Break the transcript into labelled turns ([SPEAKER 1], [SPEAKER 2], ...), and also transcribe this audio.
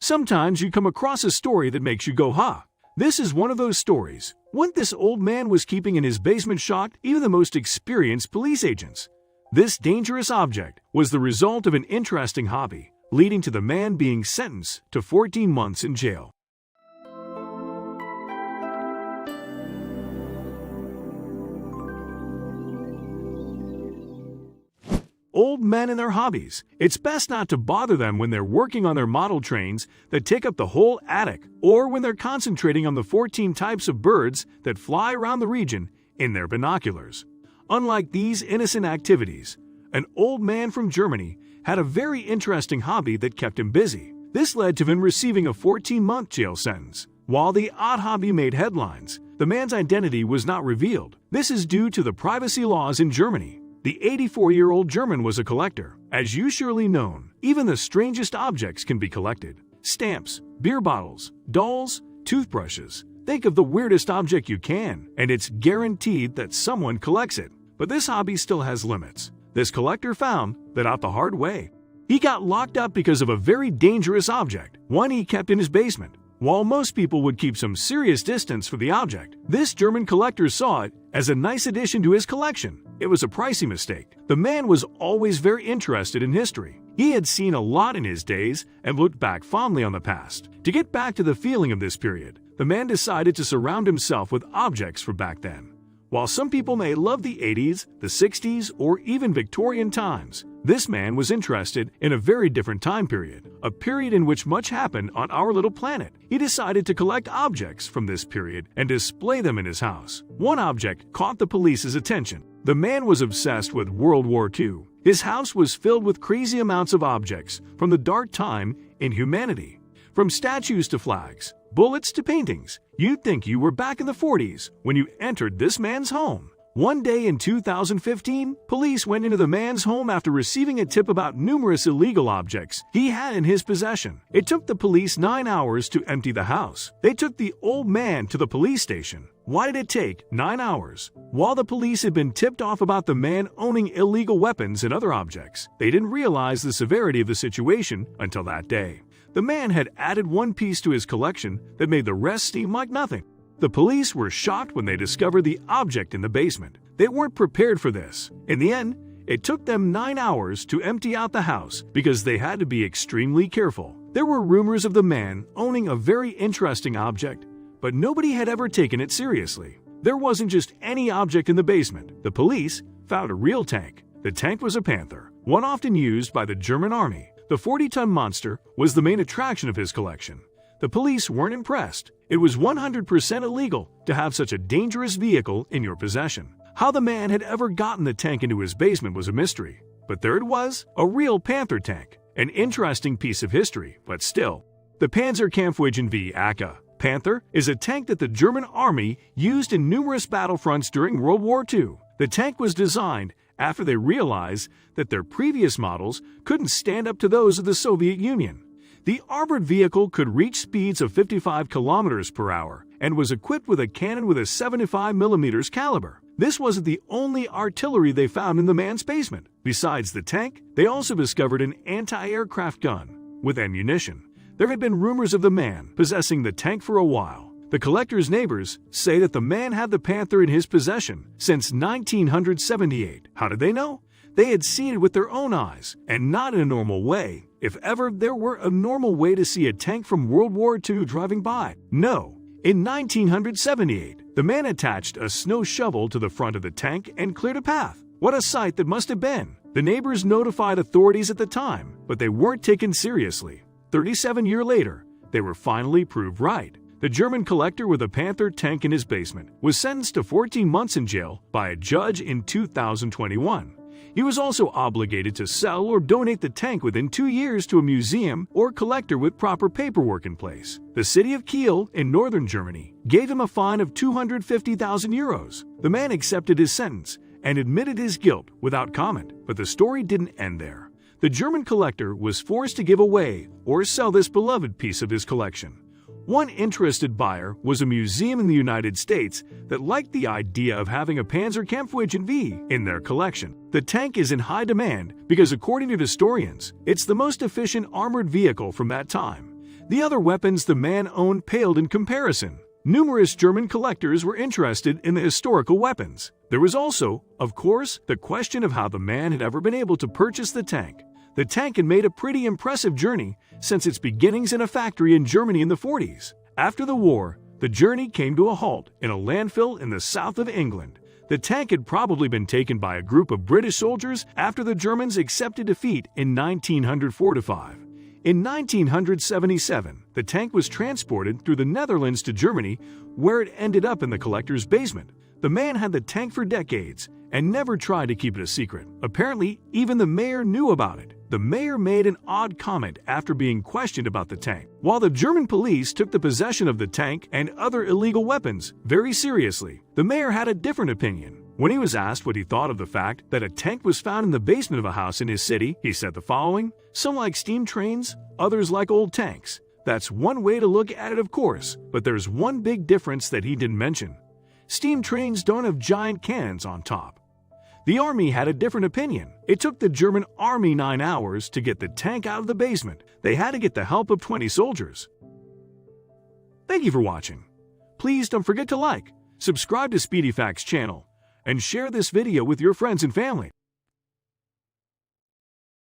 [SPEAKER 1] Sometimes you come across a story that makes you go, "Ha!" This is one of those stories. What this old man was keeping in his basement shocked even the most experienced police agents. This dangerous object was the result of an interesting hobby, leading to the man being sentenced to 14 months in jail. Old men and their hobbies. It's best not to bother them when they're working on their model trains that take up the whole attic, or when they're concentrating on the 14 types of birds that fly around the region in their binoculars. Unlike these innocent activities, an old man from Germany had a very interesting hobby that kept him busy. This led to him receiving a 14-month jail sentence. While the odd hobby made headlines, the man's identity was not revealed. This is due to the privacy laws in Germany. The 84-year-old German was a collector. As you surely know, even the strangest objects can be collected. Stamps, beer bottles, dolls, toothbrushes. Think of the weirdest object you can, and it's guaranteed that someone collects it. But this hobby still has limits. This collector found that out the hard way. He got locked up because of a very dangerous object, one he kept in his basement. While most people would keep some serious distance for the object, this German collector saw it as a nice addition to his collection. It was a pricey mistake. The man was always very interested in history. He had seen a lot in his days and looked back fondly on the past. To get back to the feeling of this period, the man decided to surround himself with objects from back then. While some people may love the 80s, the 60s, or even Victorian times, this man was interested in a very different time period, a period in which much happened on our little planet. He decided to collect objects from this period and display them in his house. One object caught the police's attention. The man was obsessed with World War II. His house was filled with crazy amounts of objects from the dark time in humanity. From statues to flags, bullets to paintings, you'd think you were back in the 40s when you entered this man's home. One day in 2015, police went into the man's home after receiving a tip about numerous illegal objects he had in his possession. It took the police 9 hours to empty the house. They took the old man to the police station. Why did it take 9 hours? While the police had been tipped off about the man owning illegal weapons and other objects, they didn't realize the severity of the situation until that day. The man had added one piece to his collection that made the rest seem like nothing. The police were shocked when they discovered the object in the basement. They weren't prepared for this. In the end, it took them 9 hours to empty out the house because they had to be extremely careful. There were rumors of the man owning a very interesting object, but nobody had ever taken it seriously. There wasn't just any object in the basement. The police found a real tank. The tank was a Panther, one often used by the German army. The 40-ton monster was the main attraction of his collection. The police weren't impressed. It was 100% illegal to have such a dangerous vehicle in your possession. How the man had ever gotten the tank into his basement was a mystery. But there it was, a real Panther tank. An interesting piece of history, but still. The Panzerkampfwagen V AK Panther is a tank that the German army used in numerous battlefronts during World War II. The tank was designed after they realized that their previous models couldn't stand up to those of the Soviet Union. The armored vehicle could reach speeds of 55 kilometers per hour and was equipped with a cannon with a 75mm caliber. This wasn't the only artillery they found in the man's basement. Besides the tank, they also discovered an anti-aircraft gun with ammunition. There had been rumors of the man possessing the tank for a while. The collector's neighbors say that the man had the Panther in his possession since 1978. How did they know? They had seen it with their own eyes, and not in a normal way. If ever there were a normal way to see a tank from World War II driving by. No. In 1978, the man attached a snow shovel to the front of the tank and cleared a path. What a sight that must have been. The neighbors notified authorities at the time, but they weren't taken seriously. 37 years later, they were finally proved right. The German collector with a Panther tank in his basement was sentenced to 14 months in jail by a judge in 2021. He was also obligated to sell or donate the tank within 2 years to a museum or collector with proper paperwork in place. The city of Kiel in northern Germany gave him a fine of 250,000 euros. The man accepted his sentence and admitted his guilt without comment, but the story didn't end there. The German collector was forced to give away or sell this beloved piece of his collection. One interested buyer was a museum in the United States that liked the idea of having a Panzerkampfwagen V in their collection. The tank is in high demand because, according to historians, it's the most efficient armored vehicle from that time. The other weapons the man owned paled in comparison. Numerous German collectors were interested in the historical weapons. There was also, of course, the question of how the man had ever been able to purchase the tank. The tank had made a pretty impressive journey since its beginnings in a factory in Germany in the 40s. After the war, the journey came to a halt in a landfill in the south of England. The tank had probably been taken by a group of British soldiers after the Germans accepted defeat in 1945. In 1977, the tank was transported through the Netherlands to Germany, where it ended up in the collector's basement. The man had the tank for decades and never tried to keep it a secret. Apparently, even the mayor knew about it. The mayor made an odd comment after being questioned about the tank. While the German police took the possession of the tank and other illegal weapons very seriously, the mayor had a different opinion. When he was asked what he thought of the fact that a tank was found in the basement of a house in his city, he said the following: "Some like steam trains, others like old tanks. That's one way to look at it, of course, but there's one big difference that he didn't mention. Steam trains don't have giant cannons on top." The army had a different opinion. It took the German army 9 hours to get the tank out of the basement. They had to get the help of 20 soldiers. Thank you for watching. Please don't forget to like, subscribe to Speedy Facts channel, and share this video with your friends and family.